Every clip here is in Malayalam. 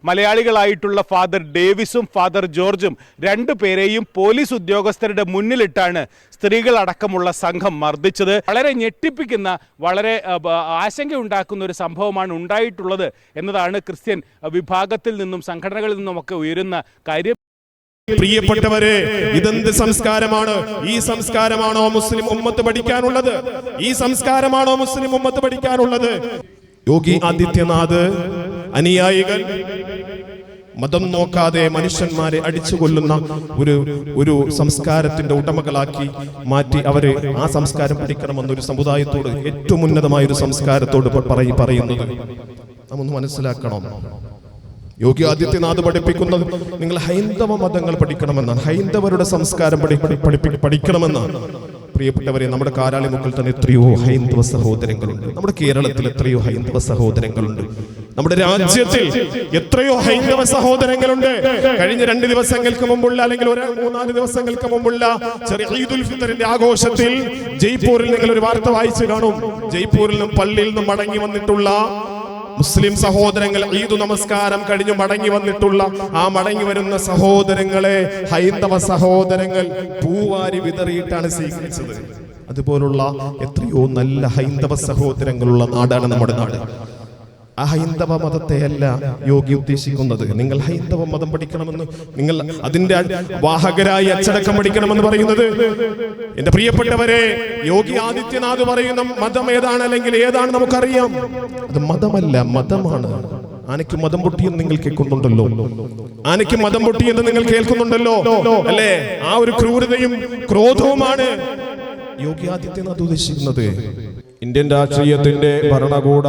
മലയാളികളായിട്ടുള്ള ഫാദർ ഡേവിസും ഫാദർ ജോർജും രണ്ടുപേരെയും പോലീസ് ഉദ്യോഗസ്ഥരുടെ മുന്നിലിട്ടാണ് സ്ത്രീകളടക്കമുള്ള സംഘം മർദ്ദിച്ചത്. വളരെ ഞെട്ടിപ്പിക്കുന്ന, വളരെ ആശങ്കയുണ്ടാക്കുന്ന ഒരു സംഭവമാണ് ഉണ്ടായിട്ടുള്ളത് എന്നതാണ് ക്രിസ്ത്യൻ വിഭാഗത്തിൽ നിന്നും സംഘടനകളിൽ നിന്നുമൊക്കെ ഉയരുന്ന കാര്യം. പ്രിയപ്പെട്ടവരെ, ഇതെന്ത് സംസ്കാരമാണ്? ഈ സംസ്കാരമാണോ മുസ്ലിം ഉമ്മത്ത് പഠിക്കാനുള്ളത്? ഈ സംസ്കാരമാണോ മുസ്ലിം ഉമ്മത്ത് പഠിക്കാനുള്ളത്? യോഗി ആദിത്യനാഥ് അനുയായികൾ മതം നോക്കാതെ മനുഷ്യന്മാരെ അടിച്ചുകൊല്ലുന്ന ഒരു സംസ്കാരത്തിന്റെ ഉടമകളാക്കി മാറ്റി അവരെ ആ സംസ്കാരം പഠിക്കണമെന്നൊരു സമുദായത്തോട്, ഏറ്റവും ഉന്നതമായ ഒരു സംസ്കാരത്തോട് പറയുന്നത് നാം ഒന്ന് മനസ്സിലാക്കണം. യോഗി ആദിത്യനാഥ് പഠിപ്പിക്കുന്നത് നിങ്ങൾ ഹൈന്ദവ മതങ്ങൾ പഠിക്കണമെന്നാണ്, ഹൈന്ദവരുടെ സംസ്കാരം പഠിക്കണമെന്നാണ്. പ്രിയപ്പെട്ടവരെ, നമ്മുടെ കാരാളിമുക്കിൽ തന്നെ എത്രയോ ഹൈന്ദവ സഹോദരങ്ങളുണ്ട്, നമ്മുടെ കേരളത്തിൽ എത്രയോ ഹൈന്ദവ സഹോദരങ്ങളുണ്ട്, നമ്മുടെ രാജ്യത്തിൽ എത്രയോ ഹൈന്ദവ സഹോദരങ്ങളുണ്ട്. കഴിഞ്ഞ 2 ദിവസങ്ങൾക്ക് മുമ്പുള്ള, അല്ലെങ്കിൽ 3-4 ദിവസങ്ങൾക്ക് മുമ്പുള്ള ചെറിയ ഈദുൽ ഫിത്തറിന്റെ ആഘോഷത്തിൽ ജയ്പൂരിൽ നിങ്ങൾ ഒരു വാർത്ത വായിച്ചു കാണും. ജയ്പൂരിൽ നിന്നും പള്ളിയിൽ നിന്നും മടങ്ങി വന്നിട്ടുള്ള മുസ്ലിം സഹോദരങ്ങൾ, ഈദ് നമസ്കാരം കഴിഞ്ഞു മടങ്ങി വന്നിട്ടുള്ള ആ മടങ്ങി വരുന്ന സഹോദരങ്ങളെ ഹൈന്ദവ സഹോദരങ്ങൾ പൂവാരി വിതറിയിട്ടാണ് സ്വീകരിച്ചത്. അതുപോലുള്ള എത്രയോ നല്ല ഹൈന്ദവ സഹോദരങ്ങളുള്ള നാടാണ് നമ്മുടെ നാട്. ആ ഹൈന്ദവ മതത്തെയല്ല യോഗി ഉദ്ദേശിക്കുന്നത്. നിങ്ങൾ ഹൈന്ദവ മതം പഠിക്കണമെന്ന്, നിങ്ങൾ അതിന്റെ വാഹകരായി അച്ചടക്കം പഠിക്കണമെന്ന് പറയുന്നത്. എന്റെ പ്രിയപ്പെട്ടവരെ, യോഗി ആദിത്യനാഥ് പറയുന്ന മതം ഏതാണ്, അല്ലെങ്കിൽ ഏതാണ് നമുക്കറിയാം. അത് മതമല്ല, മതമാണ്. ആനയ്ക്ക് മതം പൊട്ടിയെന്ന് നിങ്ങൾ കേൾക്കുന്നുണ്ടല്ലോ, ആനയ്ക്ക് മതം പൊട്ടിയെന്ന് നിങ്ങൾ കേൾക്കുന്നുണ്ടല്ലോ അല്ലേ? ആ ഒരു ക്രൂരതയും ക്രോധവുമാണ് യോഗി ആദിത്യനാഥ് ഉദ്ദേശിക്കുന്നത്. ഇന്ത്യൻ രാഷ്ട്രീയത്തിന്റെ ഭരണകൂട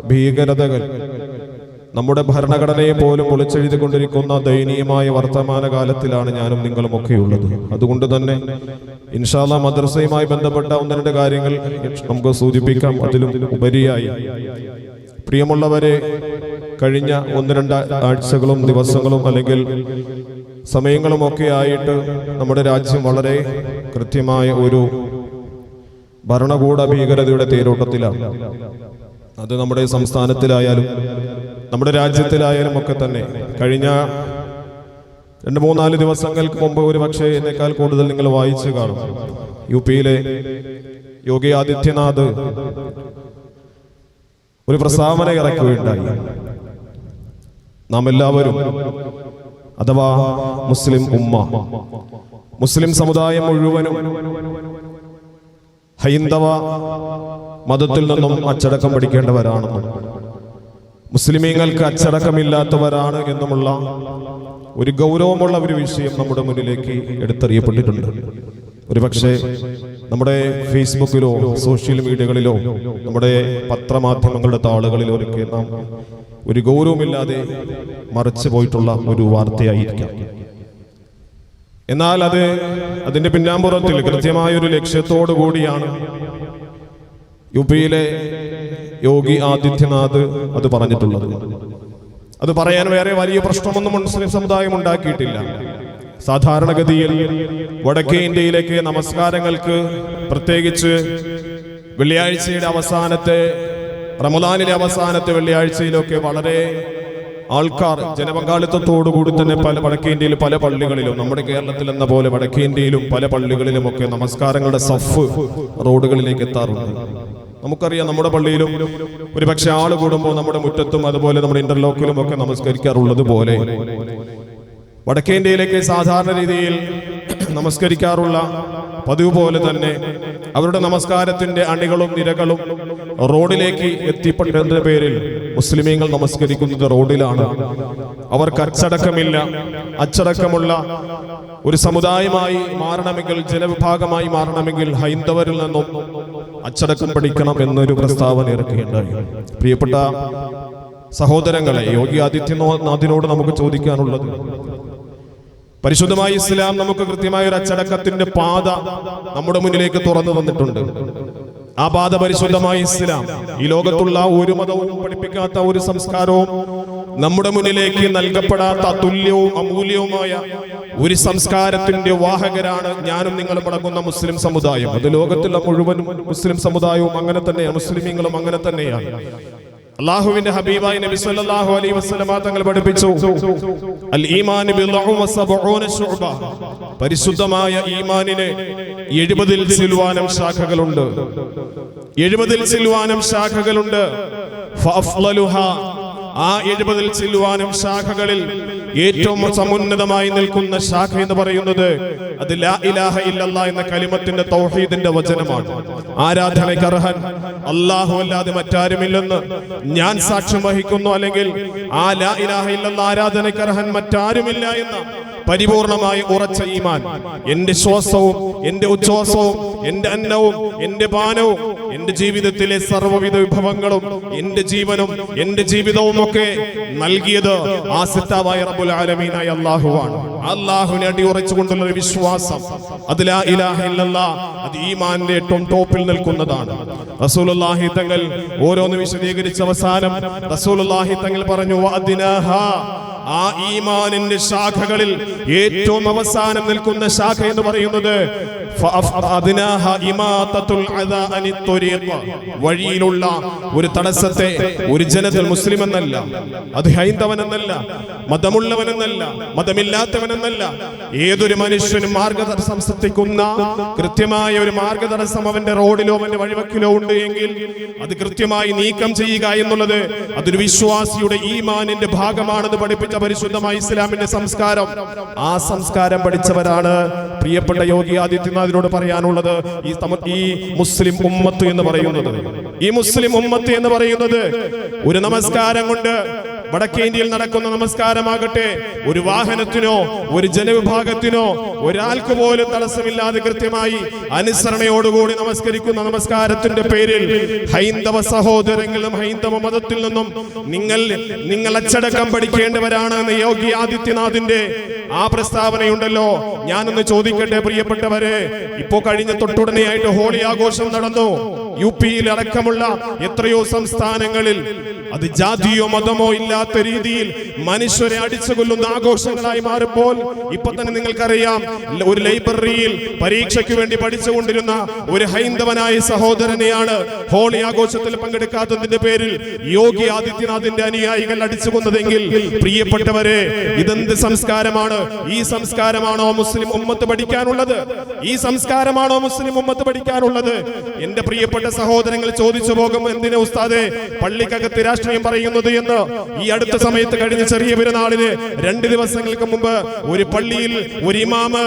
ഭീകരതകൾ നമ്മുടെ ഭരണഘടനയെ പോലും പൊളിച്ചെഴുതിക്കൊണ്ടിരിക്കുന്ന ദയനീയമായ വർത്തമാനകാലത്തിലാണ് ഞാനും നിങ്ങളും ഒക്കെയുള്ളത്. അതുകൊണ്ട് തന്നെ ഇൻഷാ അല്ലാഹ് മദ്രസയുമായി ബന്ധപ്പെട്ട 1-2 കാര്യങ്ങൾ നമുക്ക് സൂചിപ്പിക്കാം. അതിലും ഉപരിയായി പ്രിയമുള്ളവരെ, കഴിഞ്ഞ 1-2 ആഴ്ചകളും ദിവസങ്ങളും അല്ലെങ്കിൽ സമയങ്ങളും ഒക്കെ ആയിട്ട് നമ്മുടെ രാജ്യം വളരെ കൃത്യമായ ഒരു ഭരണകൂട ഭീകരതയുടെ തേരോട്ടത്തിലാണ്. അത് നമ്മുടെ സംസ്ഥാനത്തിലായാലും നമ്മുടെ രാജ്യത്തിലായാലും ഒക്കെ തന്നെ. കഴിഞ്ഞ 2-3-4 ദിവസങ്ങൾക്ക് മുമ്പ് ഒരു പക്ഷേ എന്നേക്കാൾ കൂടുതൽ നിങ്ങൾ വായിച്ചു കാണും. യുപിയിലെ യോഗി ആദിത്യനാഥ് ഒരു പ്രസ്താവന ഇറക്കുകയുണ്ടായി. നാം എല്ലാവരും, അഥവാ മുസ്ലിം ഉമ്മ, മുസ്ലിം സമുദായം മുഴുവനും ഹൈന്ദവ മതത്തിൽ നിന്നും അച്ചടക്കം പഠിക്കേണ്ടവരാണെന്നും മുസ്ലിമീങ്ങൾക്ക് അച്ചടക്കമില്ലാത്തവരാണ് എന്നുമുള്ള ഒരു ഗൗരവമുള്ള ഒരു വിഷയം നമ്മുടെ മുന്നിലേക്ക് എടുത്തെറിയപ്പെട്ടിട്ടുണ്ട്. ഒരുപക്ഷെ നമ്മുടെ ഫേസ്ബുക്കിലോ സോഷ്യൽ മീഡിയകളിലോ നമ്മുടെ പത്രമാധ്യമങ്ങളുടെ താളുകളിലോ ഒക്കെ നാം ഒരു ഗൗരവമില്ലാതെ മറച്ചു പോയിട്ടുള്ള ഒരു വാർത്തയായിരിക്കാം. എന്നാൽ അതിന്റെ പിന്നാമ്പുറത്തിൽ കൃത്യമായ ഒരു ലക്ഷ്യത്തോടു കൂടിയാണ് യുപിയിലെ യോഗി ആദിത്യനാഥ് അത് പറഞ്ഞിട്ടുള്ളത്. അത് പറയാൻ വേറെ വലിയ പ്രശ്നമൊന്നും മുസ്ലിം സമുദായം ഉണ്ടാക്കിയിട്ടില്ല. സാധാരണഗതിയിൽ വടക്കേ ഇന്ത്യയിലേക്ക് നമസ്കാരങ്ങൾക്ക്, പ്രത്യേകിച്ച് വെള്ളിയാഴ്ചയുടെ അവസാനത്തെ, റമദാനിലെ അവസാനത്തെ വെള്ളിയാഴ്ചയിലൊക്കെ വളരെ ആൾക്കാർ ജനപങ്കാളിത്തത്തോടുകൂടി തന്നെ വടക്കേ ഇന്ത്യയിൽ പല പള്ളികളിലും, നമ്മുടെ കേരളത്തിൽ എന്ന പോലെ വടക്കേ ഇന്ത്യയിലും പല പള്ളികളിലുമൊക്കെ നമസ്കാരങ്ങളുടെ സഫ് റോഡുകളിലേക്ക് എത്താറുണ്ട്. നമുക്കറിയാം, നമ്മുടെ പള്ളിയിലും ഒരു പക്ഷെ ആള് കൂടുമ്പോൾ നമ്മുടെ മുറ്റത്തും അതുപോലെ നമ്മുടെ ഇന്റർലോക്കിലും ഒക്കെ നമസ്കരിക്കാറുള്ളത് പോലെ വടക്കേ ഇന്ത്യയിലേക്ക് സാധാരണ രീതിയിൽ നമസ്കരിക്കാറുള്ള പതിവ് പോലെ തന്നെ അവരുടെ നമസ്കാരത്തിന്റെ അണികളും നിരകളും റോഡിലേക്ക് എത്തിപ്പെട്ടതിന്റെ പേരിൽ മുസ്ലിമീങ്ങൾ നമസ്കരിക്കുന്നത് റോഡിലാണ്. അവർക്ക് അച്ചടക്കമില്ല. അച്ചടക്കമുള്ള ഒരു സമുദായമായി മാറണമെങ്കിൽ, ജനവിഭാഗമായി മാറണമെങ്കിൽ ഹൈന്ദവരിൽ നിന്നും അച്ചടക്കം പഠിക്കണം എന്നൊരു പ്രസ്താവന ഇറക്കുകയുണ്ടായി. പ്രിയപ്പെട്ട സഹോദരങ്ങളെ, യോഗി ആദിത്യനാഥിനോട് നമുക്ക് ചോദിക്കാനുള്ളത്, പരിശുദ്ധമായ ഇസ്ലാം നമുക്ക് കൃത്യമായ ഒരു അച്ചടക്കത്തിന്റെ പാത നമ്മുടെ മുന്നിലേക്ക് തുറന്നു തന്നിട്ടുണ്ട്. ആ പാത പരിശുദ്ധമായ ഇസ്ലാം, ഈ ലോകത്തുള്ള ഒരു മതവും പഠിപ്പിക്കാത്ത ഒരു സംസ്കാരവും നമ്മുടെ മുന്നിലേക്ക് നൽകപ്പെടാത്ത അതുല്യവും അമൂല്യവുമായ ഒരു സംസ്കാരത്തിന്റെ വാഹകരാണ് ഞാനും നിങ്ങളും അടങ്ങുന്ന മുസ്ലിം സമുദായം. അത് ലോകത്തുള്ള മുഴുവൻ മുസ്ലിം സമുദായവും അങ്ങനെ തന്നെയാണ്, മുസ്ലിമീങ്ങളും അങ്ങനെ തന്നെയാണ്. അല്ലാഹുവിന്റെ ഹബീബായ നബി സല്ലല്ലാഹു അലൈഹി വസല്ലമ തങ്ങൾ പഠിപ്പിച്ചു, അൽ ഈമാനു ബിദ്ഉ വസബഊന ശുഅബ, പരിശുദ്ധമായ ഈമാനിന് 70-ൽ ചില്വാനം ശാഖകളുണ്ട്. 70-ൽ ചില്വാനം ശാഖകളുണ്ട്. ഫഅഫ്ളലുഹാ, ആ 70-ൽ ചില്വാനം ശാഖകളിൽ ഏറ്റവും സമുന്നതമായി നിൽക്കുന്ന ശാഖ എന്ന് പറയുന്നത് അത് ലാ ഇലാഹ ഇല്ലല്ലാഹ് എന്ന കലിമത്തിന്റെ തൗഹീദിന്റെ വചനമാണ്. ആരാധനയ്ക്ക് അർഹൻ അല്ലാഹു അല്ലാതെ മറ്റാരുമില്ലെന്ന് ഞാൻ സാക്ഷ്യം വഹിക്കുന്നു, അല്ലെങ്കിൽ ആ ലാ ഇലാഹ ഇല്ലല്ലാഹ് ആരാധനയ്ക്ക് അർഹൻ മറ്റാരുമില്ല എന്ന പരിപൂർണമായി ഉറച്ച ഈമാൻ. എന്റെ ശ്വാസവും എന്റെ ഉച്ഛ്വാസവും എന്റെ അന്നവും എന്റെ പാനവും എന്റെ ജീവിതത്തിലെ സർവ്വവിധ വിഭവങ്ങളും എന്റെ ജീവനും എന്റെ ജീവിതവും ഒക്കെ നൽകിയത് ആ സിത്താവായ റബ്ബുൽ ആലമീനായ അല്ലാഹുവാണ്. അല്ലാഹുവിനെ അടിയുറച്ചുകൊണ്ടുള്ള ഒരു വിശ്വാസം, അത് ലാ ഇലാഹ ഇല്ലല്ലാഹ്, അത് ഈമാനിന്റെ ഏറ്റവും ടോപ്പിൽ നിൽക്കുന്നതാണ്. റസൂലുള്ളാഹി തങ്ങൾ ഓരോന്ന് വിശദീകരിച്ച അവസാനം റസൂലുള്ളാഹി തങ്ങൾ പറഞ്ഞു, വഅദ്നാഹാ, ആ ഈമാനിന്റെ ശാഖകളിൽ ഏറ്റവും അവസാനം നിൽക്കുന്ന ശാഖ എന്ന് പറയുന്നത് വഴിയിലുള്ള ഒരു തടസ്സത്തെ ഒരു ജനതൽ മുസ്ലിം എന്നല്ല, അത് ഹൈന്ദവനെന്നല്ല, മതമുള്ളവനെന്നല്ല, മതമില്ലാത്തവനെന്നല്ല, ഏതൊരു മനുഷ്യനും മാർഗതടസ്സം സൃഷ്ടിക്കുന്ന കൃത്യമായ ഒരു മാർഗതടസ്സം അവന്റെ റോഡിലോ അവന്റെ വഴിവക്കിലോ ഉണ്ട് എങ്കിൽ അത് കൃത്യമായി നീക്കം ചെയ്യുക എന്നുള്ളത് അതൊരു വിശ്വാസിയുടെ ഈമാനിന്റെ ഭാഗമാണെന്ന് പഠിപ്പിച്ച പരിശുദ്ധമായ ഇസ്ലാമിന്റെ സംസ്കാരം. ആ സംസ്കാരം പഠിച്ചവരാണ് പ്രിയപ്പെട്ട യോഗി ആദിത്യനാഥിനോട് പറയാനുള്ളത്. ഈ മുസ്ലിം ഉമ്മത്ത് എന്ന് പറയുന്നത്, ഈ മുസ്ലിം ഉമ്മത്ത് എന്ന് പറയുന്നത് ഒരു നമസ്കാരം കൊണ്ട് വടക്കേ ഇന്ത്യയിൽ നടക്കുന്ന നമസ്കാരമാകട്ടെ ഒരു വാഹനത്തിനോ ഒരു ജനവിഭാഗത്തിനോ ഒരാൾക്ക് പോലും തടസ്സമില്ലാതെ കൃത്യമായി അനുസരണയോടുകൂടി നമസ്കരിക്കുന്ന നമസ്കാരത്തിന്റെ പേരിൽ ഹൈന്ദവ സഹോദരങ്ങളും ഹൈന്ദവ മതത്തിൽ നിന്നും നിങ്ങൾ അച്ചടക്കം പഠിക്കേണ്ടവരാണ് എന്ന് യോഗി ആദിത്യനാഥിന്റെ ആ പ്രസ്താവനയുണ്ടല്ലോ. ഞാനൊന്ന് ചോദിക്കട്ടെ പ്രിയപ്പെട്ടവരെ, ഇപ്പോ കഴിഞ്ഞ തൊട്ടുടനെയായിട്ട് ഹോളി ആഘോഷം നടന്നു. യുപിയിൽ അടക്കമുള്ള എത്രയോ സംസ്ഥാനങ്ങളിൽ അത് ജാതിയോ മതമോ ഇല്ലാത്ത രീതിയിൽ മനുഷ്യരെ അടിച്ചുകൊല്ലുന്ന ആഘോഷങ്ങളായി മാറുമ്പോൾ ഇപ്പൊ തന്നെ നിങ്ങൾക്കറിയാം, ഒരു ലൈബ്രറിയിൽ പരീക്ഷയ്ക്ക് വേണ്ടി പഠിച്ചുകൊണ്ടിരുന്ന ഒരു ഹൈന്ദവനായ സഹോദരനെയാണ് ഹോളി ആഘോഷത്തിൽ പങ്കെടുക്കാത്തതിന്റെ പേരിൽ യോഗി ആദിത്യനാഥിന്റെ അനുയായികൾ അടിച്ചുകൊന്നതെങ്കിൽ പ്രിയപ്പെട്ടവരെ, ഇതെന്ത് സംസ്കാരമാണ്? ഈ സംസ്കാരമാണോ മുസ്ലിം ഉമ്മത്ത് പഠിക്കാനുള്ളത്? ഈ സംസ്കാരമാണോ മുസ്ലിം ഉമ്മത്ത് പഠിക്കാനുള്ളത്? എന്റെ പ്രിയപ്പെട്ട സഹോദരങ്ങൾ ചോദിച്ചു പോകും, എന്തിനാ ഉസ്താദേ പള്ളിക്കകത്ത് രാഷ്ട്രീയം പറയുന്നത് എന്ന്. ഈ അടുത്ത സമയത്ത് കഴിഞ്ഞ ചെറിയ പെരുന്നാളിന് 2 ദിവസങ്ങൾക്ക് മുമ്പ് ഒരു പള്ളിയിൽ ഒരു ഇമാമ്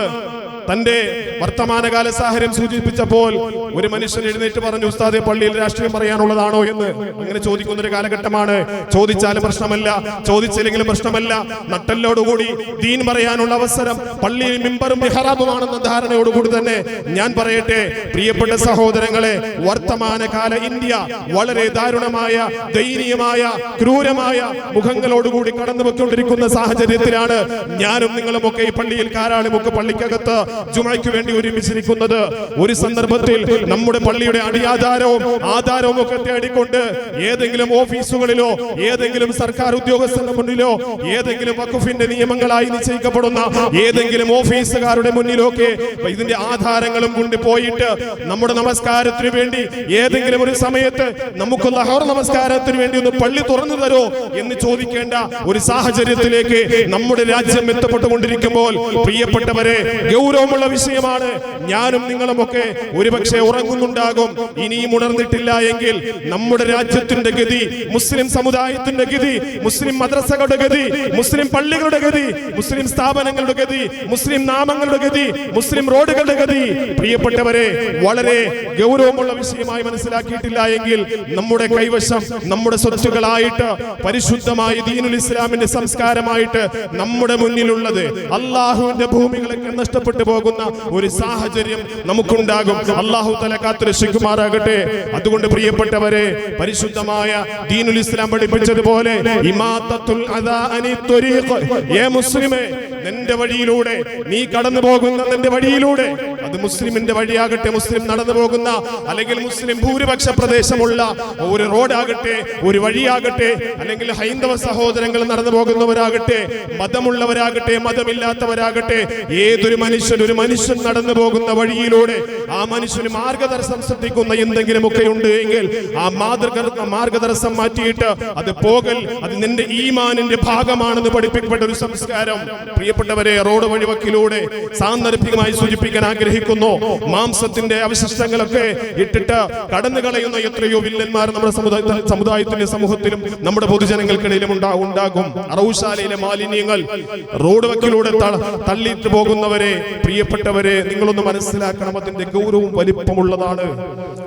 തന്റെ വർത്തമാനകാല സാഹചര്യം സൂചിപ്പിച്ചപ്പോൾ ഒരു മനുഷ്യൻ എഴുന്നേറ്റ് പറഞ്ഞു, ഉസ്താദെ പള്ളിയിൽ രാഷ്ട്രീയം പറയാനുള്ളതാണോ എന്ന്. അങ്ങനെ ചോദിക്കുന്ന ഒരു കാലഘട്ടമാണ്. ചോദിച്ചാലും പ്രശ്നമല്ല, ചോദിച്ചില്ലെങ്കിലും പ്രശ്നമല്ല. നട്ടലോടുകൂടി ദീൻ പറയാനുള്ള അവസരം പള്ളിയിൽ മിമ്പറും മിഹ്റാബുമാണെന്ന ധാരണയോടുകൂടി തന്നെ ഞാൻ പറയട്ടെ പ്രിയപ്പെട്ട സഹോദരങ്ങളെ, വർത്തമാനകാല ഇന്ത്യ വളരെ ദാരുണമായ, ദയനീയമായ, ക്രൂരമായ മുഖങ്ങളോടുകൂടി കടന്നുപോയിക്കൊണ്ടിരിക്കുന്ന സാഹചര്യത്തിലാണ് ഞാനും നിങ്ങളുമൊക്കെ ഈ പള്ളിയിൽ കാരാളിമുക്ക് പള്ളിക്കകത്ത് ജുമയ്ക്ക് വേണ്ടി ഒരുമിച്ചിരിക്കുന്നത്. ഒരു സന്ദർഭത്തിൽ നമ്മുടെ പള്ളിയുടെ അടിയാധാരവും ആധാരവും ഒക്കെ തേടിക്കൊണ്ട് ഏതെങ്കിലും ഓഫീസുകളിലോ ഏതെങ്കിലും സർക്കാർ ഉദ്യോഗസ്ഥരുടെ മുന്നിലോ ഏതെങ്കിലും വഖഫിന്റെ നിയമങ്ങളായി നിശ്ചയിക്കപ്പെടുന്ന ഏതെങ്കിലും ഓഫീസുകാരുടെ മുന്നിലൊക്കെ ഇതിന്റെ ആധാരങ്ങളും കൊണ്ട് പോയിട്ട് നമ്മുടെ നമസ്കാരത്തിന് വേണ്ടി ഏതെങ്കിലും ഒരു സമയത്ത് നമുക്ക് ലഹോർ നമസ്കാരത്തിന് വേണ്ടി ഒന്ന് പള്ളി തുറന്നു തരോ എന്ന് ചോദിക്കേണ്ട ഒരു സാഹചര്യത്തിലേക്ക് നമ്മുടെ രാജ്യം എത്തപ്പെട്ടുകൊണ്ടിരിക്കുമ്പോൾ പ്രിയപ്പെട്ടവരെ, ഗൗരവമുള്ള വിഷയമാണ്. ഞാനും നിങ്ങളുമൊക്കെ ഒരുപക്ഷെ ഉറങ്ങുന്നുണ്ടാകും. ഇനിയും ഉണർന്നിട്ടില്ല എങ്കിൽ നമ്മുടെ രാജ്യത്തിന്റെ ഗതി, മുസ്ലിം സമുദായത്തിന്റെ ഗതി, മുസ്ലിം മദ്രസകളുടെ ഗതി, മുസ്ലിം പള്ളികളുടെ ഗതി, മുസ്ലിം സ്ഥാപനങ്ങളുടെ ഗതി, മുസ്ലിം നാമങ്ങളുടെ ഗതി, മുസ്ലിം റോഡുകളുടെ ഗതി പ്രിയപ്പെട്ടവരെ വളരെ ഗൗരവമുള്ള വിഷയമായി മനസ്സിലാക്കിയിട്ടില്ല എങ്കിൽ നമ്മുടെ കൈവശം നമ്മുടെ സ്വത്തുക്കളായിട്ട് പരിശുദ്ധമായ ദീനുൽ ഇസ്ലാമിന്റെ സംസ്കാരമായിട്ട് നമ്മുടെ മുന്നിലുള്ളത് അള്ളാഹുവിന്റെ ഭൂമികളൊക്കെ നഷ്ടപ്പെട്ടു പോകുന്ന ഒരു സാഹചര്യം നമുക്കുണ്ടാകും. അല്ലാഹു തആല കാത്തുരക്ഷിക്കുമാറാകട്ടെ. അതുകൊണ്ട് പ്രിയപ്പെട്ടവരെ, പരിശുദ്ധമായ ദീനുൽ ഇസ്ലാം പഠിപ്പിച്ചതുപോലെ ഇമാതത്തുൽ അദാ അനി ത്വരീഖ്, ഏ മുസ്ലിമേ നിന്റെ വഴിയിലൂടെ, നീ കടന്നു പോകുന്ന നിന്റെ വഴിയിലൂടെ, അത് മുസ്ലിമിന്റെ വഴിയാകട്ടെ, മുസ്ലിം നടന്നു പോകുന്ന അല്ലെങ്കിൽ മുസ്ലിം ഭൂരിപക്ഷ പ്രദേശമുള്ള ഒരു റോഡാകട്ടെ, ഒരു വഴിയാകട്ടെ, അല്ലെങ്കിൽ ഹൈന്ദവ സഹോദരങ്ങൾ നടന്നു പോകുന്നവരാകട്ടെ, മതമുള്ളവരാകട്ടെ, മതമില്ലാത്തവരാകട്ടെ, ഏതൊരു ഒരു മനുഷ്യൻ നടന്നു പോകുന്ന വഴിയിലൂടെ ആ മനുഷ്യന് മാർഗദർശനം സൃഷ്ടിക്കുന്ന എന്തെങ്കിലുമൊക്കെ ഉണ്ട് എങ്കിൽ ആ മാർഗദർശനം മാറ്റിയിട്ട് അത് പോകൽ, അത് നിന്റെ ഈമാനിന്റെ ഭാഗമാണെന്ന് പഠിപ്പിക്കപ്പെട്ട ഒരു സംസ്കാരം. പ്രിയപ്പെട്ടവരെ, റോഡ് വഴിവക്കിലൂടെ സാന്ദർഭികമായി സൂചിപ്പിക്കാൻ ആഗ്രഹിക്കുന്നു, മാംസത്തിന്റെ അവശിഷ്ടങ്ങളൊക്കെ ഇട്ടിട്ട് കടന്നു കളയുന്ന എത്രയോ വില്ലന്മാർ നമ്മുടെ സമുദായത്തിലും സമൂഹത്തിലും നമ്മുടെ പൊതുജനങ്ങൾക്കിടയിലും ഉണ്ടാകും. അറവുശാലയിലെ മാലിന്യങ്ങൾ റോഡ് വക്കിലൂടെ തള്ളിയിട്ട് പോകുന്നവരെ, പ്രിയപ്പെട്ടവരെ, നിങ്ങളൊന്ന് മനസ്സിലാക്കണം, അതിന്റെ ഗൗരവവും വലിപ്പമുള്ളതാണ്.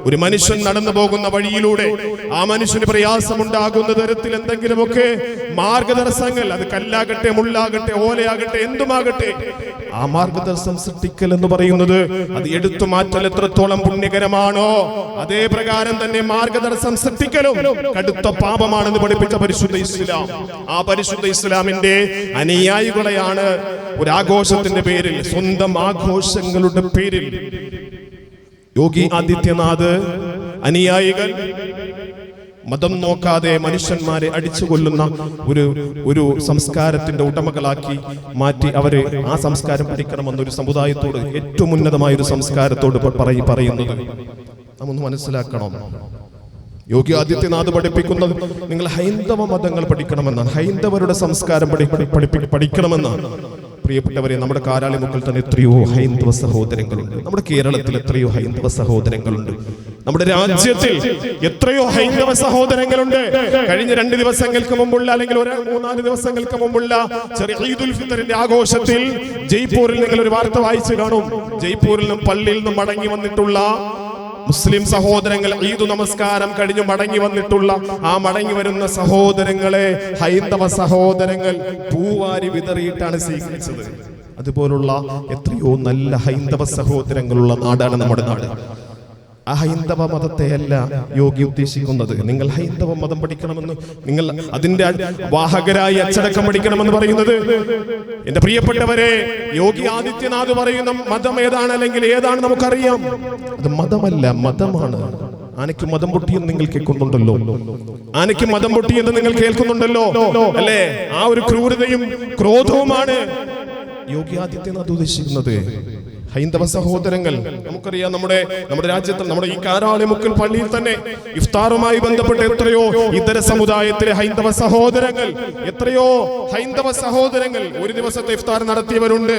ഒരു മനുഷ്യൻ നടന്നു പോകുന്ന വഴിയിലൂടെ ആ മനുഷ്യന് പ്രയാസമുണ്ടാകുന്ന തരത്തിൽ എന്തെങ്കിലുമൊക്കെ മാർഗദർശനങ്ങൾ, അത് കല്ലാകട്ടെ, മുള്ളാകട്ടെ, ഓലയാകട്ടെ, എന്തുമാകട്ടെ, ആ മാർഗദർശനം സൃഷ്ടിക്കൽ എന്ന് പറയുന്നത് അത് എടുത്തു മാറ്റൽ എത്രത്തോളം പുണ്യകരമാണോ അതേ പ്രകാരം തന്നെ മാർഗദർശനം സൃഷ്ടിക്കലും കടുത്ത പാപമാണെന്ന് പഠിപ്പിച്ച പരിശുദ്ധ ഇസ്ലാം. ആ പരിശുദ്ധ ഇസ്ലാമിന്റെ അനുയായികളെയാണ് ഒരു ആഘോഷത്തിന്റെ പേരിൽ, സ്വന്തം ആഘോഷങ്ങളുടെ പേരിൽ യോഗി ആദിത്യനാഥ് അനുയായികൾ മതം നോക്കാതെ മനുഷ്യന്മാരെ അടിച്ചുകൊല്ലുന്ന ഒരു സംസ്കാരത്തിന്റെ ഉടമകളാക്കി മാറ്റി അവരെ ആ സംസ്കാരം പഠിക്കണമെന്നൊരു സമുദായത്തോട്, ഏറ്റവും ഉന്നതമായ ഒരു സംസ്കാരത്തോട് പറയുന്നത് നമ്മൊന്ന് മനസ്സിലാക്കണം. യോഗി ആദിത്യനാഥ് പഠിപ്പിക്കുന്നത് നിങ്ങൾ ഹൈന്ദവ മതങ്ങൾ പഠിക്കണമെന്നാണ്, ഹൈന്ദവരുടെ സംസ്കാരം പഠിക്കണമെന്നാണ്. പ്രിയപ്പെട്ടവരെ, നമ്മുടെ കാരാളിമുക്കിൽ തന്നെ എത്രയോ ഹൈന്ദവ സഹോദരങ്ങളുണ്ട്, നമ്മുടെ കേരളത്തിൽ എത്രയോ ഹൈന്ദവ സഹോദരങ്ങളുണ്ട്, നമ്മുടെ രാജ്യത്തിൽ എത്രയോ ഹൈന്ദവ സഹോദരങ്ങളുണ്ട്. കഴിഞ്ഞ 2 ദിവസങ്ങൾക്ക് മുമ്പുള്ള അല്ലെങ്കിൽ 3-4 ദിവസങ്ങൾക്ക് മുമ്പുള്ള ചെറിയ ഈദുൽ ഫിത്തറിന്റെ ആഘോഷത്തിൽ ജയ്പൂരിൽ നിങ്ങൾ ഒരു വാർത്ത വായിച്ചു കാണും. ജയ്പൂരിൽ നിന്നും പള്ളിയിൽ നിന്നും മടങ്ങി വന്നിട്ടുള്ള മുസ്ലിം സഹോദരങ്ങൾ, ഈദ് നമസ്കാരം കഴിഞ്ഞു മടങ്ങി വന്നിട്ടുള്ള ആ മടങ്ങി വരുന്ന സഹോദരങ്ങളെ ഹൈന്ദവ സഹോദരങ്ങൾ പൂവാരി വിതറിയിട്ടാണ് സ്വീകരിച്ചത്. അതുപോലുള്ള എത്രയോ നല്ല ഹൈന്ദവ സഹോദരങ്ങളുള്ള നാടാണ് നമ്മുടെ നാട്. ആ ഹൈന്ദവ മതത്തെയല്ല യോഗി ഉദ്ദേശിക്കുന്നത്. നിങ്ങൾ ഹൈന്ദവ മതം പഠിക്കണമെന്ന്, നിങ്ങൾ അതിന്റെ വാഹകരായി അച്ചടക്കം പഠിക്കണമെന്ന് പറയുന്നത്, എന്റെ പ്രിയപ്പെട്ടവരെ, യോഗി ആദിത്യനാഥ് പറയുന്ന മതം ഏതാണ് അല്ലെങ്കിൽ ഏതാണ് നമുക്കറിയാം. അത് മതമല്ല, മതമാണ്. ആനയ്ക്ക് മതം പൊട്ടിയെന്ന് നിങ്ങൾ കേൾക്കുന്നുണ്ടല്ലോ, ആനയ്ക്ക് മതം പൊട്ടിയെന്ന് നിങ്ങൾ കേൾക്കുന്നുണ്ടല്ലോ അല്ലേ? ആ ഒരു ക്രൂരതയും ക്രോധവുമാണ് യോഗി ആദിത്യനാഥ് ഉദ്ദേശിക്കുന്നത്. ഹൈന്ദവ സഹോദരങ്ങൾ, നമുക്കറിയാം, നമ്മുടെ രാജ്യത്ത്, നമ്മുടെ ഈ കാരാളിമുക്കിൽ പള്ളിയിൽ തന്നെ ഇഫ്താറുമായി ബന്ധപ്പെട്ട് എത്രയോ ഇതര സമുദായത്തിലെ ഹൈന്ദവ സഹോദരങ്ങൾ, എത്രയോ ഹൈന്ദവ സഹോദരങ്ങൾ ഒരു ദിവസത്തെ ഇഫ്താർ നടത്തിയവരുണ്ട്,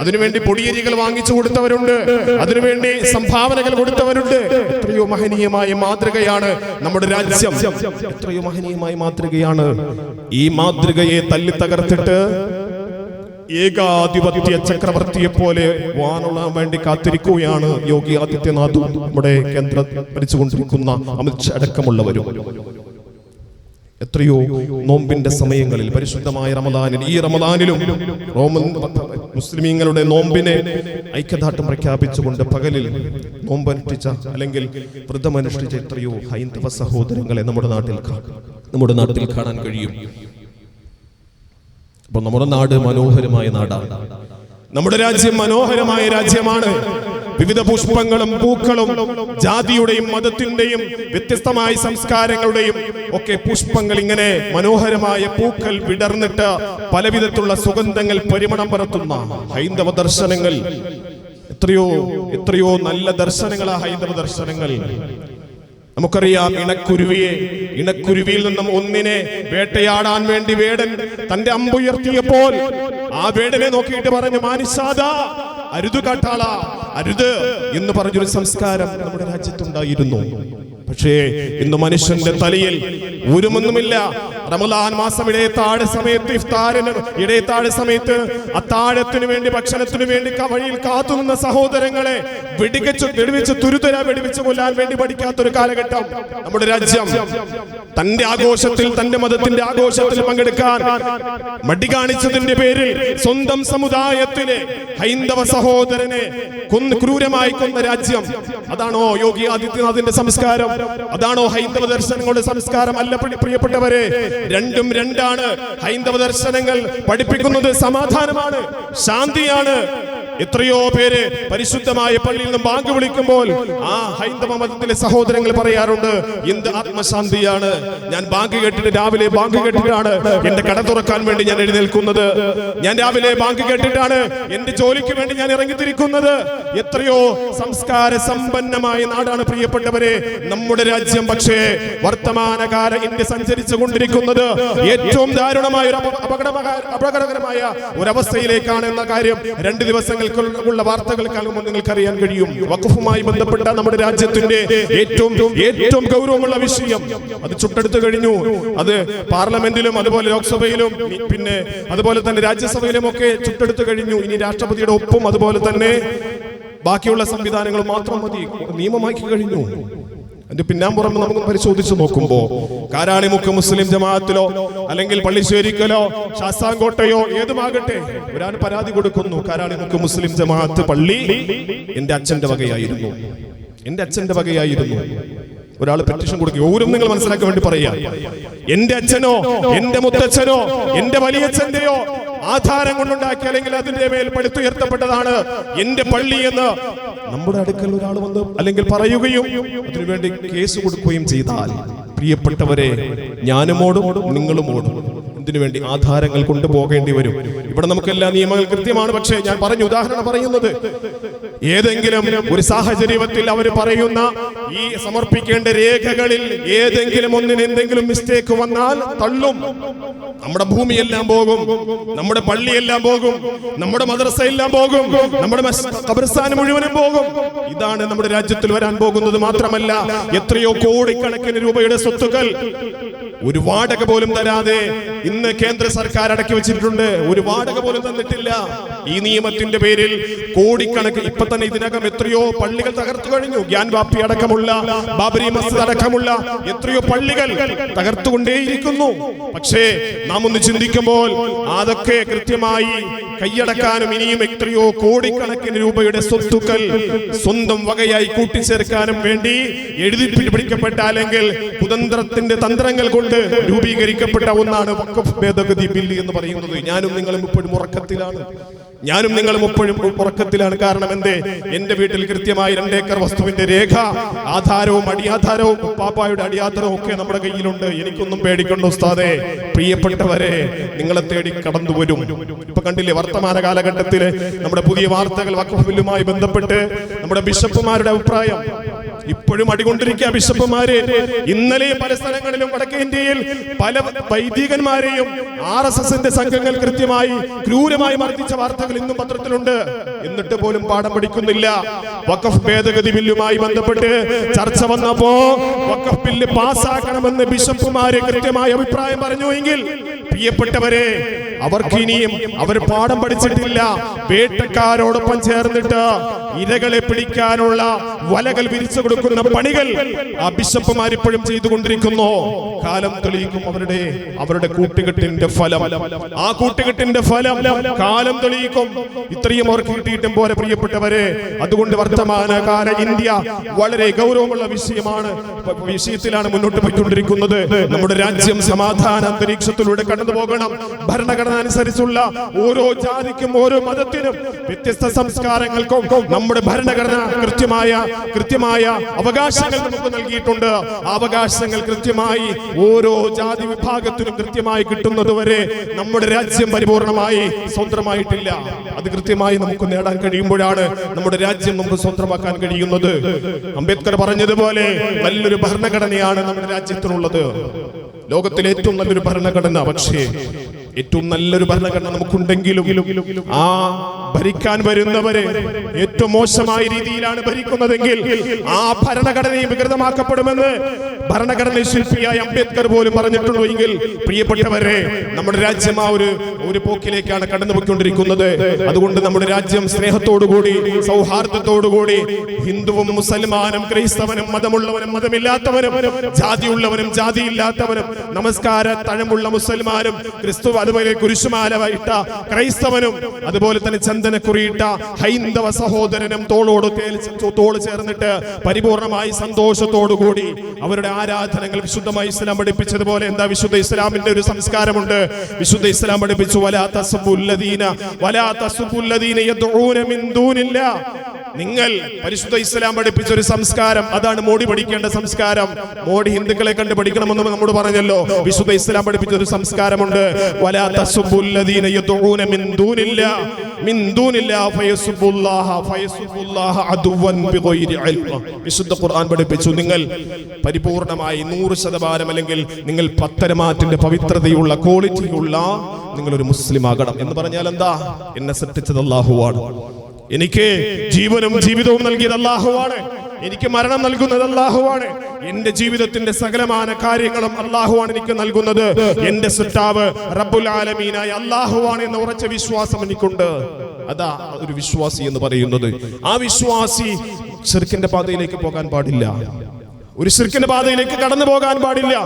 അതിനുവേണ്ടി പൊടിയരികൾ വാങ്ങിച്ചു കൊടുത്തവരുണ്ട്, അതിനുവേണ്ടി സംഭാവനകൾ കൊടുത്തവരുണ്ട്. എത്രയോ മഹനീയമായ മാതൃകയാണ് നമ്മുടെ രാജ്യം, എത്രയോ മഹനീയമായ മാതൃകയാണ്. ഈ മാതൃകയെ തല്ലി തകർത്തിട്ട് ഏകാധിപത്യ ചക്രവർത്തിയെ പോലെ വാണുള്ളാൻ വേണ്ടി കാത്തിരിക്കുകയാണ് യോഗി ആദിത്യനാഥ്, നമ്മുടെ കേന്ദ്രം ഭരിച്ചുകൊണ്ടിരിക്കുന്ന അമിത്ഷാ അടക്കമുള്ളവരും. എത്രയോ നോമ്പിന്റെ സമയങ്ങളിൽ, പരിശുദ്ധമായ റമദാനിൽ, ഈ റമദാനിലും റോമൻ മുസ്ലിമീങ്ങളുടെ നോമ്പിനെ ഐക്യദാർഢ്യം പ്രഖ്യാപിച്ചുകൊണ്ട് പകലിൽ നോമ്പനുഷ്ഠിച്ച അല്ലെങ്കിൽ വ്രതമനുഷ്ഠിച്ച എത്രയോ ഹൈന്ദവ സഹോദരങ്ങളെ നമ്മുടെ നാട്ടിൽ കാണാൻ കഴിയും. അപ്പൊ നമ്മുടെ നാട് മനോഹരമായ നാടാണ്, നമ്മുടെ രാജ്യം മനോഹരമായ രാജ്യമാണ്. വിവിധ പുഷ്പങ്ങളും പൂക്കളും ജാതിയുടെയും മതത്തിന്റെയും വ്യത്യസ്തമായ സംസ്കാരങ്ങളുടെയും ഒക്കെ പുഷ്പങ്ങൾ, ഇങ്ങനെ മനോഹരമായ പൂക്കൾ വിടർന്നിട്ട് പലവിധത്തിലുള്ള സുഗന്ധങ്ങൾ പരിമളം പരത്തുന്ന ഹൈന്ദവ ദർശനങ്ങൾ, എത്രയോ നല്ല ദർശനങ്ങളാ ഹൈന്ദവ ദർശനങ്ങൾ. നമുക്കറിയാം, ഇണക്കുരുവിയിൽ നിന്നും ഒന്നിനെ വേട്ടയാടാൻ വേണ്ടി വേടൻ തന്റെ അമ്പുയർത്തിയപ്പോൾ ആ വേടനെ നോക്കിയിട്ട് പറഞ്ഞു, മാനിഷാദ, അരുത് കാട്ടാള, അരുത് എന്ന് പറഞ്ഞൊരു സംസ്കാരം നമ്മുടെ രാജ്യത്തുണ്ടായിരുന്നു. പക്ഷേ ഇന്ന് മനുഷ്യന്റെ തലയിൽ ഒരുമൊന്നുമില്ല. റമദാൻ മാസം ഇടയത്താഴ സമയത്ത്, ഇഫ്താറിന് ഇടയത്താഴ സമയത്ത് അത്താഴത്തിനു വേണ്ടി, ഭക്ഷണത്തിനു വേണ്ടി വഴിയിൽ കാത്തുനിന്ന സഹോദരങ്ങളെ വെടിവെച്ച് വെടിവെച്ച് കൊല്ലാൻ വേണ്ടി പഠിക്കാത്തൊരു കാലഘട്ടം നമ്മുടെ രാജ്യം. തന്റെ ആഘോഷത്തിൽ, തന്റെ മതത്തിന്റെ ആഘോഷത്തിൽ പങ്കെടുക്കാൻ മടി കാണിച്ചതിന്റെ പേരിൽ സ്വന്തം സമുദായത്തിലെ ഹൈന്ദവ സഹോദരനെ ക്രൂരമായി കൊന്ന രാജ്യം. അതാണോ യോഗി ആദിത്യനാഥിന്റെ സംസ്കാരം? അതാണോ ഹൈന്ദവ ദർശനങ്ങളുടെ സംസ്കാരം? അല്ല പ്രിയപ്പെട്ടവരെ, രണ്ടും രണ്ടാണ്. ഹൈന്ദവ ദർശനങ്ങൾ പഠിപ്പിക്കുന്നത് സമാധാനമാണ്, ശാന്തിയാണ്. എത്രയോ പേര് പരിശുദ്ധമായ പള്ളിയിൽ നിന്ന് ബാങ്ക് വിളിക്കുമ്പോൾ ആ ഹൈന്ദവ മതത്തിലെ സഹോദരങ്ങൾ പറയാറുണ്ട്, എന്ത് ആത്മശാന്തിയാണ്. ഞാൻ ബാങ്ക് കേട്ടിട്ട് രാവിലെ ബാങ്ക് കേട്ടിട്ടാണ് എന്റെ കട തുറക്കാൻ വേണ്ടി ഞാൻ എഴുന്നേൽക്കുന്നത്. ഞാൻ രാവിലെ ബാങ്ക് കേട്ടിട്ടാണ് എന്റെ ജോലിക്ക് വേണ്ടി ഞാൻ ഇറങ്ങിത്തിരിക്കുന്നത്. എത്രയോ സംസ്കാര സമ്പന്നമായ നാടാണ് പ്രിയപ്പെട്ടവരെ നമ്മുടെ രാജ്യം. പക്ഷേ വർത്തമാനകാല ഇന്ത്യ സഞ്ചരിച്ചു കൊണ്ടിരിക്കുന്നത് ഏറ്റവും ദാരുണമായ ഒരു അപകടകരമായ ഒരവസ്ഥയിലേക്കാണ് എന്ന കാര്യം 2 ദിവസങ്ങൾ ഉള്ള വാർത്തകൾ കാണുമ്പോൾ നിങ്ങൾക്കറിയാൻ കഴിയും. വഖഫുമായി ബന്ധപ്പെട്ട നമ്മുടെ രാജ്യത്തിന്റെ ഏറ്റവും ഗൗരവമുള്ള വിഷയം അത് ചുട്ടെടുത്തു കഴിഞ്ഞു. അത് പാർലമെന്റിലും അതുപോലെ ലോക്സഭയിലും പിന്നെ അതുപോലെ തന്നെ രാജ്യസഭയിലും ഒക്കെ ചുട്ടെടുത്തു കഴിഞ്ഞു. ഇനി രാഷ്ട്രപതിയുടെ ഒപ്പും അതുപോലെ തന്നെ ബാക്കിയുള്ള സംവിധാനങ്ങൾ മാത്രം മതി, നിയമമാക്കി കഴിഞ്ഞു. അതിന്റെ പിന്നാമ്പുറം നമുക്ക് പരിശോധിച്ചു നോക്കുമ്പോ കാരാളിമുക്ക് മുസ്ലിം ജമാഅത്തിലോ അല്ലെങ്കിൽ പള്ളിശ്ശേരിക്കലോ ശാസ്താംകോട്ടയോ ഏതുമാകട്ടെ ഒരാൾ പരാതി കൊടുക്കുന്നു, കാരാളിമുക്ക് മുസ്ലിം ജമാഅത്ത് പള്ളി എന്റെ അച്ഛന്റെ വകയായിരുന്നു, എന്റെ അച്ഛന്റെ വകയായിരുന്നു. ഒരാൾ പെറ്റീഷൻ കൊടുക്കുക. ഓരും നിങ്ങൾ മനസ്സിലാക്കാൻ വേണ്ടി പറയാ, എന്റെ അച്ഛനോ എന്റെ മുത്തച്ഛനോ എന്റെ വലിയച്ഛന്റെയോ ആധാരം കൊണ്ടുണ്ടാക്കി അല്ലെങ്കിൽ അതിന്റെ മേൽ പടുത്തുയർത്തപ്പെട്ടതാണ് എന്റെ പള്ളി എന്ന് നമ്മുടെ അടുക്കൽ ഒരാൾ വന്ന് അല്ലെങ്കിൽ പറയുകയും അതിനുവേണ്ടി കേസ് കൊടുക്കുകയും ചെയ്താൽ പ്രിയപ്പെട്ടവരെ ഞാനും ഓടും നിങ്ങളും ഓടും. ഇതിനുവേണ്ടി ആധാരങ്ങൾ കൊണ്ടുപോകേണ്ടി വരും. ഇവിടെ നമുക്ക് എല്ലാ നിയമങ്ങൾ കൃത്യമാണ്. പക്ഷേ ഞാൻ പറഞ്ഞു ഉദാഹരണം പറയുന്നത് ഏതെങ്കിലും ഒരു സാഹചര്യത്തിൽ അവർ പറയുന്ന ഈ സമർപ്പിക്കേണ്ട രേഖകളിൽ ഏതെങ്കിലും ഒന്നിന് എന്തെങ്കിലും മിസ്റ്റേക്ക് വന്നാൽ തള്ളും. നമ്മുടെ ഭൂമിയെല്ലാം പോകും, നമ്മുടെ പള്ളിയെല്ലാം പോകും, നമ്മുടെ മദ്രസ എല്ലാം പോകും, നമ്മുടെ ഖബർസ്ഥാൻ മുഴുവനും പോകും. ഇതാണ് നമ്മുടെ രാജ്യത്തിൽ വരാൻ പോകുന്നത്. മാത്രമല്ല എത്രയോ കോടിക്കണക്കിന് രൂപയുടെ സ്വത്തുക്കൾ ഒരു വാടക പോലും തരാതെ ഇന്ന് കേന്ദ്ര സർക്കാർ അടക്കി വെച്ചിട്ടുണ്ട്. ഒരു വാടക പോലും തന്നിട്ടില്ല. ഈ നിയമത്തിന്റെ പേരിൽ കോടിക്കണക്കിന് ഇപ്പൊ തന്നെ ഇതിനകം എത്രയോ പള്ളികൾ തകർത്തു കഴിഞ്ഞു. ഗ്യാൻവാപ്പി അടക്കമുള്ള ബാബരി മസ്ജിദ് അടക്കമുള്ള എത്രയോ പള്ളികൾ തകർത്തുകൊണ്ടേയിരിക്കുന്നു. പക്ഷേ നാം ഒന്ന് ചിന്തിക്കുമ്പോൾ അതൊക്കെ കൃത്യമായി കൈയടക്കാനും ഇനിയും എത്രയോ കോടിക്കണക്കിന് രൂപയുടെ സ്വത്തുക്കൾ സ്വന്തം വകയായി കൂട്ടിച്ചേർക്കാനും വേണ്ടി എഴുതി പിടിക്കപ്പെട്ട അല്ലെങ്കിൽ കുതന്ത്രത്തിന്റെ തന്ത്രങ്ങൾ കൊണ്ട് രൂപീകരിക്കപ്പെട്ട ഒന്നാണ് വഖഫ് ഭേദഗതി ബില്ല് എന്ന് പറയുന്നത്. ഞാനും നിങ്ങളും ഇപ്പോഴും ഉറക്കത്തിലാണ്. കാരണം എന്തേ, എന്റെ വീട്ടിൽ കൃത്യമായി 2 ഏക്കർ വസ്തുവിന്റെ രേഖ, ആധാരവും അടിയാധാരവും പാപ്പായുടെ അടിയാധാരവും ഒക്കെ നമ്മുടെ കയ്യിലുണ്ട്. എനിക്കൊന്നും പേടിക്കണ്ട ഉസ്താദേ. പ്രിയപ്പെട്ടവരെ, നിങ്ങളെ തേടി കടന്നു വരും. ഇപ്പൊ കണ്ടില്ലേ വർത്തമാന കാലഘട്ടത്തില് നമ്മുടെ പുതിയ വാർത്തകൾ വഖഫ് ബില്ലുമായി ബന്ധപ്പെട്ട് നമ്മുടെ ബിഷപ്പുമാരുടെ അഭിപ്രായം ഇപ്പോഴും അടികൊണ്ടിരിക്കുക. ബിഷപ്പുമാര് ഇന്നലെ പല സ്ഥലങ്ങളിലും വടക്കേ ഇന്ത്യയിൽ പല വൈദികന്മാരെയും RSSന്റെ സംഘങ്ങൾ കൃത്യമായി ക്രൂരമായി മർദ്ദിച്ച വാർത്തകൾ ഇന്നും പത്രത്തിലുണ്ട്. എന്നിട്ട് പോലും പാഠം പഠിക്കുന്നില്ല. വഖഫ് ഭേദഗതി ബില്ലുമായി ബന്ധപ്പെട്ട് ചർച്ച വന്നപ്പോ വഖഫ് ബില്ല് പാസ്സാക്കണമെന്ന് ബിഷപ്പുമാര് കൃത്യമായ അഭിപ്രായം പറഞ്ഞു എങ്കിൽ പ്രിയപ്പെട്ടവരെ, അവർക്ക് ഇനിയും അവർ പാഠം പഠിച്ചിട്ടില്ല. വേട്ടക്കാരോടൊപ്പം ചേർന്നിട്ട് ഇരകളെ പിടിക്കാനുള്ള വലകൾ വിരിച്ചു കൊടുക്കുന്ന പണികൾ ആ ബിഷപ്പുമാർ ഇപ്പോഴും ചെയ്തുകൊണ്ടിരിക്കുന്നു. കാലം തെളിയിക്കും അവരുടെ കൂട്ടുകെട്ടിന്റെ ഫലം. ആ കൂട്ടുകെട്ടിന്റെ ഫലം കാലം തെളിയിക്കും. ഇത്രയും അവർക്ക് കിട്ടിയിട്ടും പോലെ പ്രിയപ്പെട്ടവരെ. അതുകൊണ്ട് വർത്തമാനകാല ഇന്ത്യ വളരെ ഗൗരവമുള്ള വിഷയത്തിലാണ് മുന്നോട്ട് പോയിക്കൊണ്ടിരിക്കുന്നത്. നമ്മുടെ രാജ്യം സമാധാന അന്തരീക്ഷത്തിലൂടെ കടന്നു പോകണം. ഭരണഘടന അനുസരിച്ചുള്ള ഓരോ ജാതിക്കും ഓരോ മതത്തിനും വ്യത്യസ്ത സംസ്കാരങ്ങൾക്കും നമ്മുടെ ഭരണഘടന കൃത്യമായ അവകാശങ്ങൾ നമുക്ക് നൽകിയിട്ടുണ്ട്. ആ അവകാശങ്ങൾ കൃത്യമായി ഓരോ ജാതി വിഭാഗത്തിനും കൃത്യമായി കിട്ടുന്നത് വരെ നമ്മുടെ രാജ്യം പരിപൂർണമായി സ്വന്തമായിട്ടില്ല. അത് കൃത്യമായി നമുക്ക് നേടാൻ കഴിയുമ്പോഴാണ് നമ്മുടെ രാജ്യം നമുക്ക് സ്വന്തമാക്കാൻ കഴിയുന്നത്. അംബേദ്കർ പറഞ്ഞതുപോലെ നല്ലൊരു ഭരണഘടനയാണ് നമ്മുടെ രാജ്യത്തിനുള്ളത്. ലോകത്തിലെ ഏറ്റവും നല്ലൊരു ഭരണഘടന. പക്ഷേ ഏറ്റവും നല്ലൊരു ഭരണഘടന നമുക്കുണ്ടെങ്കിലും ആ ഭരിക്കാൻ വരുന്നവരെ ഏറ്റവും മോശമായ രീതിയിലാണ് ഭരിക്കുന്നതെങ്കിൽ ആ ഭരണഘടനയും വികൃതമാക്കപ്പെടുമെന്ന് ഭരണഘടന ശില്പിയായ അംബേദ്കർ പോലും പറഞ്ഞിട്ടുള്ളൂ. എങ്കിൽ പ്രിയപ്പെട്ടവരെ, നമ്മുടെ രാജ്യം ആ ഒരു പോക്കിലേക്കാണ് കടന്നുപോയിക്കൊണ്ടിരിക്കുന്നത്. അതുകൊണ്ട് നമ്മുടെ രാജ്യം സ്നേഹത്തോടുകൂടി സൗഹാർദ്ദത്തോടുകൂടി ഹിന്ദുവും മുസൽമാനും ക്രൈസ്തവനും മതമുള്ളവനും മതമില്ലാത്തവനും ജാതിയുള്ളവനും ജാതിയില്ലാത്തവനും നമസ്കാര തഴമുള്ള മുസൽമാനും ക്രിസ്തു അതുപോലെ കുരിശുമാല ഇട്ട ക്രൈസ്തവനും അതുപോലെ തന്നെ ചന്ദനക്കുറിയിട്ട ഹൈന്ദവ സഹോദരനും തോള് ചേർന്നിട്ട് പരിപൂർണമായി സന്തോഷത്തോടുകൂടി അവരുടെ ആരാധനകൾ വിശുദ്ധമായി ഇസ്ലാം പഠിപ്പിച്ചതുപോലെ എന്താ വിശുദ്ധ ഇസ്ലാമിന്റെ ഒരു സംസ്കാരമുണ്ട്. വിശുദ്ധ ഇസ്ലാം പഠിപ്പിച്ചു വലാ തസ്ബുല്ലദീന യദ്ഊന മിൻ ദൂനില്ലാഹ്. നിങ്ങൾ പരിശുദ്ധ ഇസ്ലാം പഠിപ്പിച്ച ഒരു സംസ്കാരം, അതാണ് മോഡി പഠിക്കേണ്ട സംസ്കാരം. മോഡി ഹിന്ദുക്കളെ കണ്ട് പഠിക്കണമെന്ന് നമ്മോട് പറഞ്ഞല്ലോ. വിശുദ്ധ ഇസ്ലാം പഠിപ്പിച്ച ഒരു സംസ്കാരമുണ്ട്. വലാ തസ്ബുല്ലദീന യദ്ഊന മിൻ ദൂനില്ലാഹ് ഫയസുബ്ബുല്ലാഹ അദുവൻ ബിഗൈരി ഇൽമ. വിശുദ്ധ ഖുർആൻ പഠിപ്പിച്ചു നിങ്ങൾ പരിപൂർണമായി 100% അല്ലെങ്കിൽ നിങ്ങൾ പത്തരമാറ്റിന്റെ പവിത്രതയുള്ള ക്വാളിറ്റിയുള്ള നിങ്ങളൊരു മുസ്ലിം ആകണം. എന്ന് പറഞ്ഞാൽ എന്താ? എന്നെ സൃഷ്ടിച്ചത് അല്ലാഹുവാണ്, എനിക്ക് ജീവനും ജീവിതവും നൽകിയത് അല്ലാഹുവാണ്, എനിക്ക് മരണം നൽകുന്നത് അല്ലാഹുവാണ്, എന്റെ ജീവിതത്തിന്റെ സകലമാന കാര്യങ്ങളും അല്ലാഹുവാണ് എനിക്ക് നൽകുന്നത്. എന്റെ സൃഷ്ടാവ് റബ്ബുൽ ആലമീനായ അല്ലാഹുവാണ് എന്ന ഉറച്ച വിശ്വാസം എനിക്കുണ്ട്. അതാ ഒരു വിശ്വാസി എന്ന് പറയുന്നത്. ആ വിശ്വാസി ശിർക്കിന്റെ പാതയിലേക്ക് പോകാൻ പാടില്ല, ഒരു ശിർക്കിന്റെ പാതയിലേക്ക് കടന്നു പോകാൻ പാടില്ല.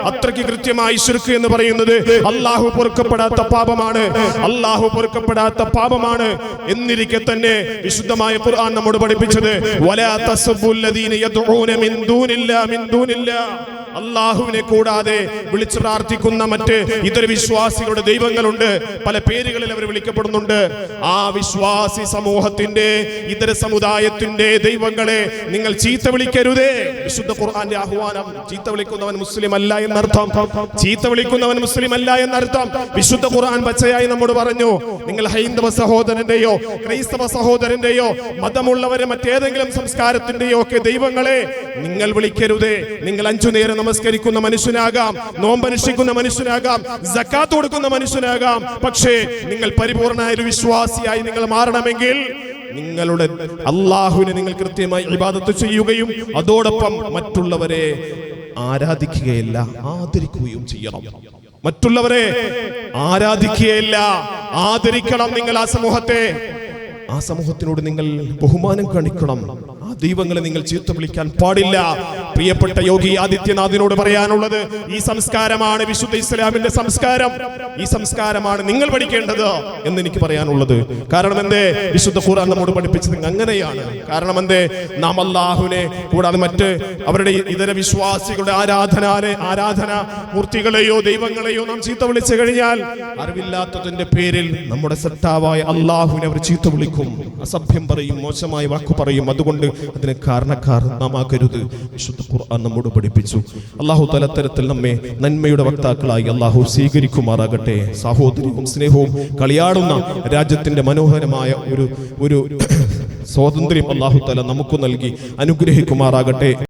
അത്രയ്ക്ക് കൃത്യമായി ശിർക്ക് എന്ന് പറയുന്നത് അല്ലാഹു പൊറുക്കപ്പെടാത്ത പാപമാണ്, അല്ലാഹു പൊറുക്കപ്പെടാത്ത പാപമാണ്. എന്നിരിക്കെ തന്നെ വിശുദ്ധമായ ഖുർആൻ നമ്മോട് പഠിപ്പിച്ചത് വലാ തസ്ബുല്ലദീന യദ്ഊന മിൻ ദൂനില്ലാഹ്. അല്ലാഹുവിനെ കൂടാതെ വിളിച്ചു പ്രാർത്ഥിക്കുന്ന മറ്റ് ഇതര വിശ്വാസികളുടെ ദൈവങ്ങളുണ്ട്, പല പേരുകളിൽ അവർ വിളിക്കപ്പെടുന്നുണ്ട്. ആ വിശ്വാസി സമൂഹത്തിന്റെ ഇതര സമുദായത്തിന്റെ ദൈവങ്ങളെ നിങ്ങൾ ചീത്ത വിളിക്കരുതേ. വിശുദ്ധ ഖുർആന്റെ ആഹ്വാനം. ചീത്ത വിളിക്കുന്നവൻ മുസ്ലിം അല്ല എന്നർത്ഥം, ചീത്ത വിളിക്കുന്നവൻ മുസ്ലിം അല്ല എന്നർത്ഥം. വിശുദ്ധ ഖുർആൻ പച്ചയായി നമ്മോട് പറഞ്ഞു, നിങ്ങൾ ഹൈന്ദവ സഹോദരന്റെയോ ക്രൈസ്തവ സഹോദരന്റെയോ മതമുള്ളവരെ മറ്റേതെങ്കിലും സംസ്കാരത്തിന്റെയോ ഒക്കെ ദൈവങ്ങളെ നിങ്ങൾ വിളിക്കരുതേ. നിങ്ങൾ 5 നേരം നമസ്കരിക്കുന്ന മനുഷ്യനാകാം, നോമ്പനുഷ്ഠിക്കുന്ന മനുഷ്യനാകാം, സക്കാത്ത് കൊടുക്കുന്ന മനുഷ്യനാകാം. പക്ഷേ നിങ്ങൾ പരിപൂർണമായ ഒരു വിശ്വാസിയായി നിങ്ങൾ മാറണമെങ്കിൽ നിങ്ങളുടെ അല്ലാഹുവിനെ നിങ്ങൾ കൃത്യമായി ഇബാദത്ത് ചെയ്യുകയും അതോടൊപ്പം മറ്റുള്ളവരെ ആരാധിക്കുകയല്ല ആദരിക്കുകയും ചെയ്യണം. മറ്റുള്ളവരെ ആരാധിക്കുകയല്ല, ആദരിക്കണം. നിങ്ങൾ ആ സമൂഹത്തിനോട് നിങ്ങൾ ബഹുമാനം കാണിക്കണം. ആ ദൈവങ്ങളെ നിങ്ങൾ ചീത്ത വിളിക്കാൻ പാടില്ല. പ്രിയപ്പെട്ട യോഗി ആദിത്യനാഥിനോട് പറയാനുള്ളത്, ഈ സംസ്കാരമാണ് വിശുദ്ധ ഇസ്ലാമിന്റെ സംസ്കാരം, ഈ സംസ്കാരമാണ് നിങ്ങൾ പഠിക്കേണ്ടത് എന്ന് എനിക്ക് പറയാനുള്ളത്. കാരണം എന്തേ? വിശുദ്ധ ഖുർആൻ നമ്മോട് പഠിപ്പിച്ചത് അങ്ങനെയാണ്. കാരണം എന്തേ? നാം അല്ലാഹുവിനെ കൂടാതെ മറ്റ് അവരുടെ ഇതര വിശ്വാസികളുടെ ആരാധന മൂർത്തികളെയോ ദൈവങ്ങളെയോ നാം ചീത്ത വിളിച്ചു കഴിഞ്ഞാൽ അറിവില്ലാത്തതിന്റെ പേരിൽ നമ്മുടെ സത്താവായ അല്ലാഹുവിനെ അവർ ചീത്ത വിളിക്കും, അസഭ്യം പറയും, മോശമായ വാക്കു പറയും. അതുകൊണ്ട് അതിന് കാരണക്കാർ നാം ആകരുത്. വിശുദ്ധ ഖുർആൻ നമ്മോട് പഠിപ്പിച്ചു. അല്ലാഹു തആല തരത്തിൽ നമ്മെ നന്മയുടെ വക്താക്കളായി അല്ലാഹു സ്വീകരിക്കുമാറാകട്ടെ. സഹോദരവും സ്നേഹവും കളിയാടുന്ന രാജ്യത്തിന്റെ മനോഹരമായ ഒരു സ്വാതന്ത്ര്യം അല്ലാഹു തആല നമുക്ക് നൽകി അനുഗ്രഹിക്കുമാറാകട്ടെ.